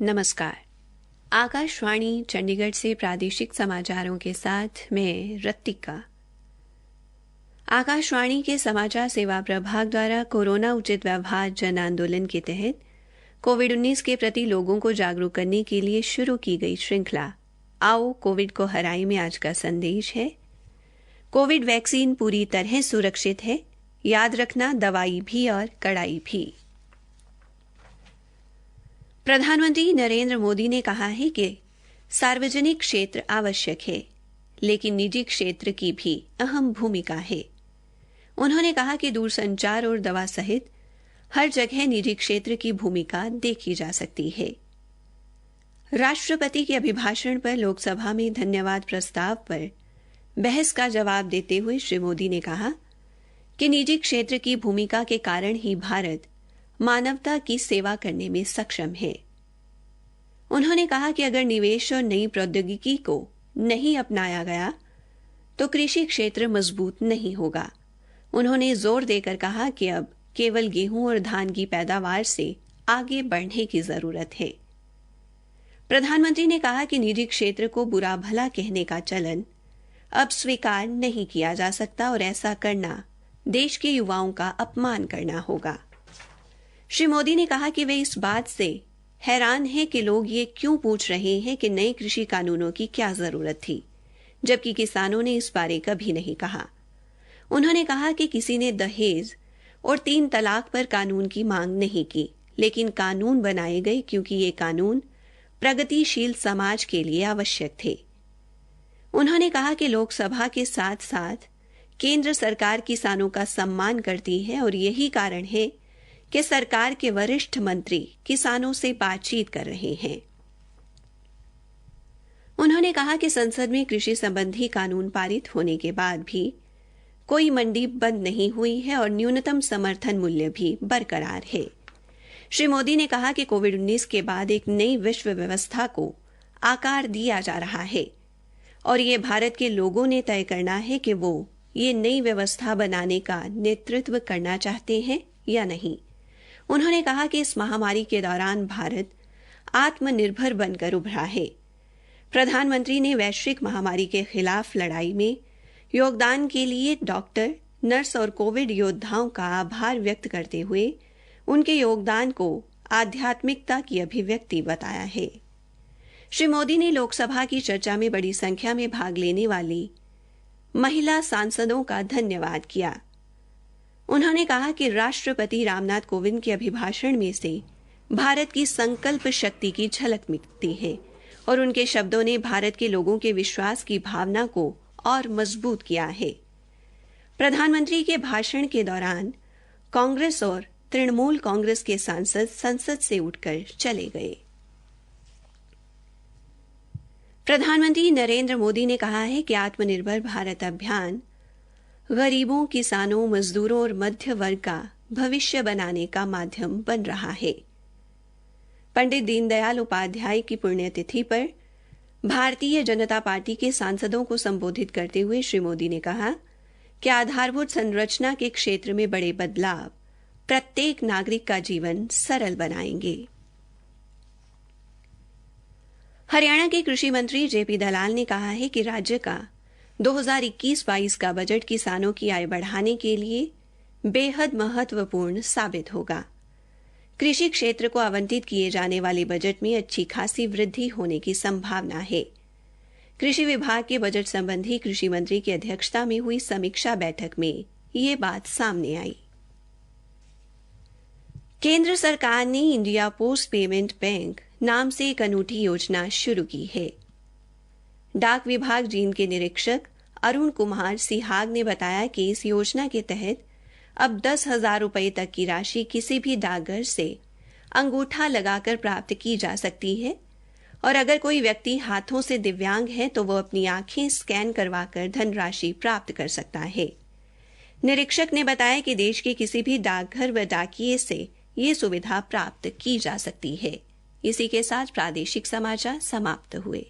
नमस्कार। आकाशवाणी चंडीगढ़ से प्रादेशिक समाचारों के साथ मैं रत्तिका। आकाशवाणी के समाचार सेवा प्रभाग द्वारा कोरोना उचित व्यवहार जन आंदोलन के तहत कोविड-19 के प्रति लोगों को जागरूक करने के लिए शुरू की गई श्रृंखला आओ कोविड को हराएं में आज का संदेश है, कोविड वैक्सीन पूरी तरह सुरक्षित है, याद रखना दवाई भी और कड़ाई भी। प्रधानमंत्री नरेंद्र मोदी ने कहा है कि सार्वजनिक क्षेत्र आवश्यक है, लेकिन निजी क्षेत्र की भी अहम भूमिका है। उन्होंने कहा कि दूरसंचार और दवा सहित हर जगह निजी क्षेत्र की भूमिका देखी जा सकती है। राष्ट्रपति के अभिभाषण पर लोकसभा में धन्यवाद प्रस्ताव पर बहस का जवाब देते हुए श्री मोदी ने कहा कि निजी क्षेत्र की भूमिका के कारण ही भारत मानवता की सेवा करने में सक्षम है। उन्होंने कहा कि अगर निवेश और नई प्रौद्योगिकी को नहीं अपनाया गया तो कृषि क्षेत्र मजबूत नहीं होगा। उन्होंने जोर देकर कहा कि अब केवल गेहूं और धान की पैदावार से आगे बढ़ने की जरूरत है। प्रधानमंत्री ने कहा कि निजी क्षेत्र को बुरा भला कहने का चलन अब स्वीकार नहीं किया जा सकता और ऐसा करना देश के युवाओं का अपमान करना होगा। श्री मोदी ने कहा कि वे इस बात से हैरान हैं कि लोग ये क्यों पूछ रहे हैं कि नए कृषि कानूनों की क्या जरूरत थी, जबकि किसानों ने इस बारे कभी नहीं कहा। उन्होंने कहा कि किसी ने दहेज और 3 तलाक पर कानून की मांग नहीं की, लेकिन कानून बनाए गए क्योंकि ये कानून प्रगतिशील समाज के लिए आवश्यक थे। उन्होंने कहा कि लोकसभा के साथ-साथ केंद्र सरकार किसानों का सम्मान करती है और यही कारण है कि सरकार के वरिष्ठ मंत्री किसानों से बातचीत कर रहे हैं। उन्होंने कहा कि संसद में कृषि संबंधी कानून पारित होने के बाद भी कोई मंडी बंद नहीं हुई है और न्यूनतम समर्थन मूल्य भी बरकरार है। श्री मोदी ने कहा कि कोविड-19 के बाद एक नई विश्व व्यवस्था को आकार दिया जा रहा है और ये भारत के लोगों ने तय करना है कि वो ये नई व्यवस्था बनाने का नेतृत्व करना चाहते हैं या नहीं। उन्होंने कहा कि इस महामारी के दौरान भारत आत्मनिर्भर बनकर उभरा है। प्रधानमंत्री ने वैश्विक महामारी के खिलाफ लड़ाई में योगदान के लिए डॉक्टर, नर्स और कोविड योद्धाओं का आभार व्यक्त करते हुए उनके योगदान को आध्यात्मिकता की अभिव्यक्ति बताया है। श्री मोदी ने लोकसभा की चर्चा में बड़ी संख्या में भाग लेने वाली महिला सांसदों का धन्यवाद किया। उन्होंने कहा कि राष्ट्रपति रामनाथ कोविंद के अभिभाषण में से भारत की संकल्प शक्ति की झलक मिलती है और उनके शब्दों ने भारत के लोगों के विश्वास की भावना को और मजबूत किया है। प्रधानमंत्री के भाषण के दौरान कांग्रेस और तृणमूल कांग्रेस के सांसद संसद से उठकर चले गए। प्रधानमंत्री नरेंद्र मोदी ने कहा है कि आत्मनिर्भर भारत अभियान गरीबों, किसानों, मजदूरों और मध्य वर्ग का भविष्य बनाने का माध्यम बन रहा है। पंडित दीनदयाल उपाध्याय की पुण्यतिथि पर भारतीय जनता पार्टी के सांसदों को संबोधित करते हुए श्री मोदी ने कहा कि आधारभूत संरचना के क्षेत्र में बड़े बदलाव प्रत्येक नागरिक का जीवन सरल बनाएंगे। हरियाणा के कृषि मंत्री जेपी दलाल ने कहा है कि राज्य का 2021-22 का बजट किसानों की आय बढ़ाने के लिए बेहद महत्वपूर्ण साबित होगा। कृषि क्षेत्र को आवंटित किए जाने वाले बजट में अच्छी खासी वृद्धि होने की संभावना है। कृषि विभाग के बजट संबंधी कृषि मंत्री की अध्यक्षता में हुई समीक्षा बैठक में ये बात सामने आई। केंद्र सरकार ने इंडिया पोस्ट पेमेंट बैंक नाम से एक अनूठी योजना शुरू की है। डाक विभाग जींद के निरीक्षक अरुण कुमार सिहाग ने बताया कि इस योजना के तहत अब 10,000 रुपए तक की राशि किसी भी डाकघर से अंगूठा लगाकर प्राप्त की जा सकती है और अगर कोई व्यक्ति हाथों से दिव्यांग है तो वह अपनी आंखें स्कैन करवाकर धनराशि प्राप्त कर सकता है। निरीक्षक ने बताया कि देश के किसी भी डाकघर व डाकिये से ये सुविधा प्राप्त की जा सकती है। इसी के साथ प्रादेशिक समाचार समाप्त हुए।